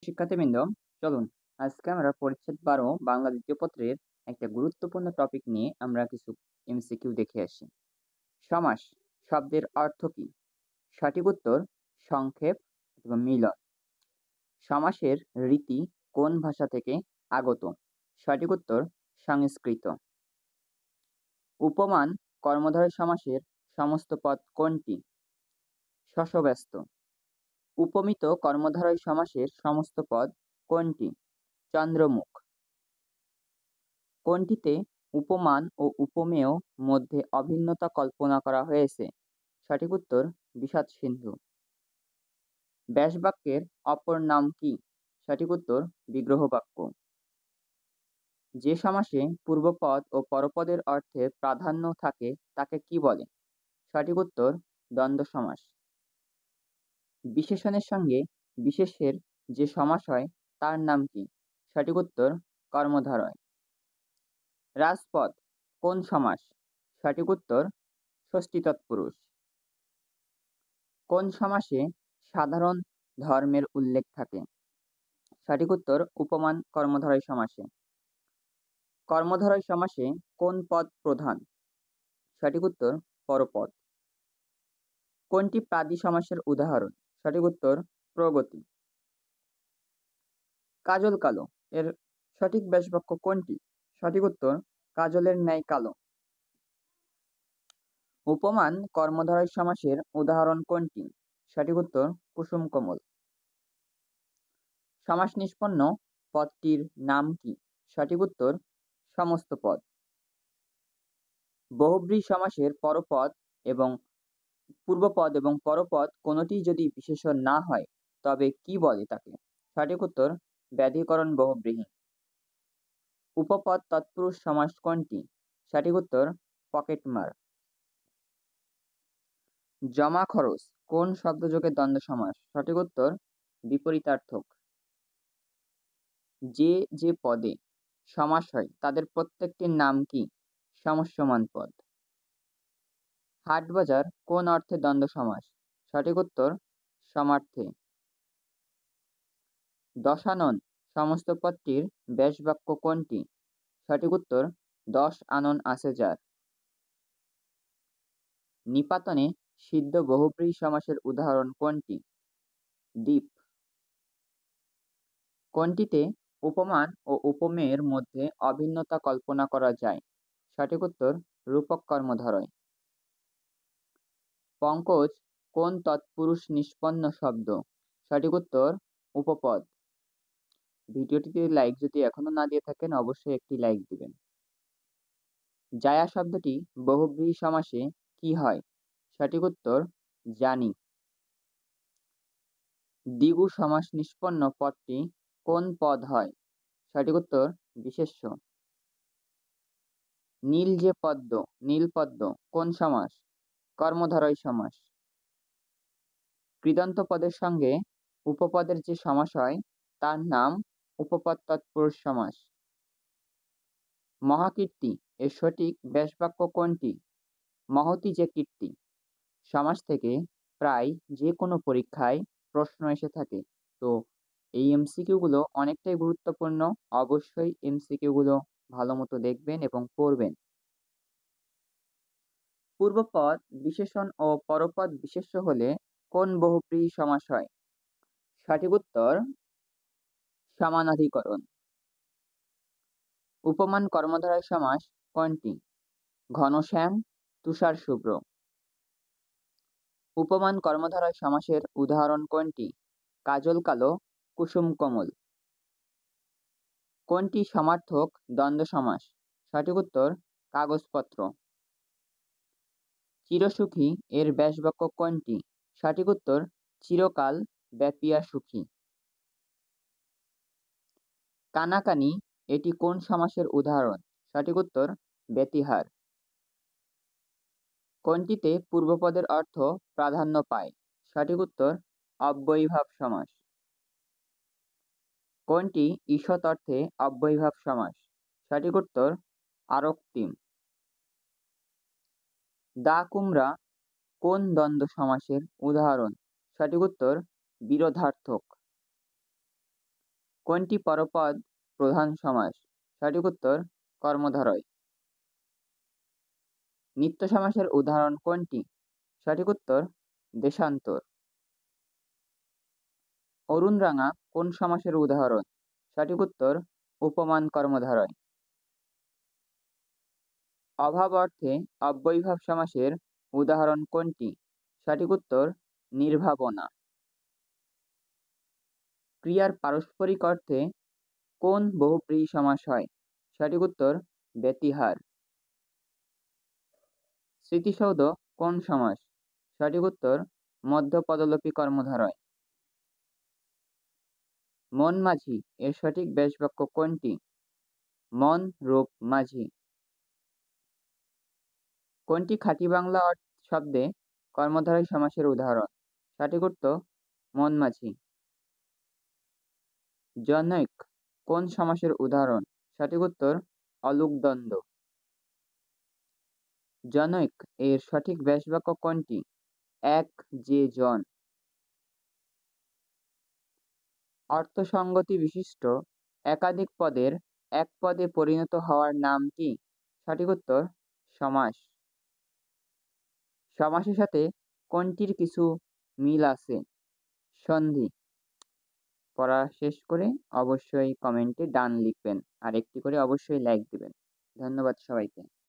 শিক্ষার্থীবৃন্দ, চলুন আজকে আমরা পরিচ্ছেদ 12 বাংলা দ্বিতীয় পত্রের একটা গুরুত্বপূর্ণ টপিক নিয়ে আমরা কিছু এমসিকিউ দেখে আসি। সমাস শব্দের অর্থ কি? সঠিক উত্তর সংক্ষেপ অথবা মিলন। সমাসের রীতি কোন ভাষা থেকে আগত? সঠিক উত্তর সংস্কৃত। উপমান কর্মধারয় সমাসের সমস্ত পদ কোনটি? শশব্যস্ত। উপমিত কর্মধারয় সমাসের সমস্ত পদ কোনটি? চন্দ্রমুখ। কোনটিতে উপমান ও উপমেয় মধ্যে অভিন্নতা কল্পনা করা হয়েছে? সঠিক উত্তর বিষাদ সিন্ধু। ব্যাসবাক্যের অপর নাম কি? সঠিক উত্তর বিগ্রহ বাক্য। যে সমাসে পূর্বপদ ও পরপদের অর্থে প্রাধান্য থাকে তাকে কি বলে? সঠিক উত্তর দ্বন্দ্ব সমাস। বিশেষণের সঙ্গে বিশেষ্যের যে সমাস হয় তার নাম কি? সঠিক উত্তর কর্মধারয়। রাজপদ কোন সমাস? সঠিক উত্তর ষষ্ঠী তৎপুরুষ। কোন সমাসে সাধারণ ধর্মের উল্লেখ থাকে? সঠিক উত্তর উপমান কর্মধারয় সমাসে। কর্মধারয় সমাসে কোন পদ প্রধান? সঠিক উত্তর পরপদ। কোনটি প্রাদি সমাসের উদাহরণ? সঠিক উত্তর প্রগতি। কাজল কালো এর সঠিক ব্যাসবাক্য কোনটি? সঠিক উত্তর কাজলের ন্যায় কালো। উপমান কর্মধারয় সমাসের উদাহরণ কোনটি? সঠিক উত্তর কুসুম কোমল। সমাস নিষ্পন্ন পদটির নাম কি? সঠিক উত্তর সমস্ত পদ। বহুব্রী সমাসের পরপদ এবং পূর্বপদ এবং পরপদ কোনটি যদি বিশেষণ না হয় তবে কি বলে তাকে? সঠিক উত্তর ব্যাধিকরণ বহুব্রীহি। উপপদ তৎপুরুষ সমাস কোনটি? সঠিক উত্তর পকেটমার। জমা খরচ কোন শব্দযোগের দ্বন্দ্ব সমাস? সঠিক উত্তর বিপরীতার্থক। যে যে পদে সমাস হয় তাদের প্রত্যেকটির নাম কি? সমস্যমান পদ। হাটবাজার কোন অর্থে দ্বন্দ্ব সমাস? সঠিক উত্তর সমার্থে। দশানন সমস্ত পদটির ব্যাসবাক্য কোনটি? সঠিক উত্তর 10 আনন আছে যার। নিপাতনে সিদ্ধ বহুব্রীহি সমাসের উদাহরণ কোনটি? দ্বীপ। কোনটিতে উপমান ও উপমেয়ের মধ্যে অভিন্নতা কল্পনা করা যায়? সঠিক উত্তর রূপক কর্মধারয়। পঙ্কজ কোন তৎপুরুষ নিষ্পন্ন শব্দ? সঠিক উত্তর উপপদ। ভিডিওটিতে লাইক যদি এখনো না দিয়ে থাকেন অবশ্যই একটি লাইক দিবেন। জায়া শব্দটি বহুব্রীহি সমাসে কি হয়? সঠিক উত্তর জানি। দ্বিগু সমাস নিষ্পন্ন পদটি কোন পদ হয়? সঠিক উত্তর বিশেষ্য। নীল যে পদ্ম নীলপদ্ম কোন সমাস? কর্মধারয় সমাস। কৃদন্ত পদের সঙ্গে উপপদের যে সমাস হয় তার নাম উপপদ তৎপুরুষ সমাস। মহাকীর্তি এর সঠিক ব্যাসবাক্য কোনটি? মহতি যে কীর্তি। সমাস থেকে প্রায় যে কোনো পরীক্ষায় প্রশ্ন এসে থাকে, তো এই এমসিকিউ গুলো অনেকটাই গুরুত্বপূর্ণ। অবশ্যই এমসিকিউ গুলো ভালো মতো দেখবেন এবং পড়বেন। পূর্বপদ বিশেষণ ও পরপদ বিশেষ্য হলে কোন বহুব্রীহি সমাস হয়? সঠিক উত্তর সমানাধিকরণ। উপমান কর্মধারয় সমাস কোনটি? ঘনশ্যাম তুষার শুভ্র। উপমান কর্মধারয় সমাসের উদাহরণ কোনটি? কাজল কালো কুসুম কোমল। কোনটি সমার্থক দ্বন্দ্ব সমাস? সঠিক উত্তর কাগজপত্র। চিরসুখী এর ব্যাসবাক্য কোনটি? সঠিক উত্তর চিরকাল ব্যাপিয়া সুখী। কানাকানি এটি কোন সমাসের উদাহরণ? সঠিক উত্তর ব্যতিহার। কোনটিতে পূর্বপদের অর্থ প্রাধান্য পায়? সঠিক উত্তর অব্যয়ীভাব সমাস। কোনটি ঈষৎ অর্থে অব্যয়ীভাব সমাস? সঠিক উত্তর আরক্তিম। দা কুমড়া কোন দ্বন্দ্ব সমাসের উদাহরণ? সঠিক উত্তর বিরোধার্থক। কোনটি পরপদ প্রধান সমাস? সঠিক উত্তর কর্মধারয়। নিত্য সমাসের উদাহরণ কোনটি? সঠিক উত্তর দেশান্তর। অরুণ রাঙা কোন সমাসের উদাহরণ? সঠিক উত্তর উপমান কর্মধারয়। অভাব অর্থে অব্যয়ীভাব সমাসের উদাহরণ কোনটি? সঠিক উত্তর নির্ভাবনা। ক্রিয়ার পারস্পরিক অর্থে কোন বহুব্রীহি সমাস হয়? সঠিক উত্তর ব্যতিহার। স্মৃতিসৌধ কোন সমাস? সঠিক উত্তর মধ্যপদলোপী কর্মধারয়। মন মাঝি এর সঠিক ব্যাসবাক্য কোনটি? মন রূপ মাঝি। কোনটি খাঁটি বাংলা শব্দে কর্মধারয় সমাসের উদাহরণ? সঠিক উত্তর মন মাঝি। জনৈক কোন সমাসের উদাহরণ? সঠিক উত্তর অলুকদ্বন্দ্ব। জনৈক এর সঠিক ব্যাসবাক্য কোনটি? এক যে জন। অর্থসঙ্গতি বিশিষ্ট একাধিক পদের এক পদে পরিণত হওয়ার নাম কি? সঠিক উত্তর সমাস। সমাসের সাথে কোনটির কিছু মিল আছে? সন্ধি। পড়া শেষ করে অবশ্যই কমেন্টে ডান লিখবেন আর একটি করে অবশ্যই লাইক দিবেন। ধন্যবাদ সবাইকে।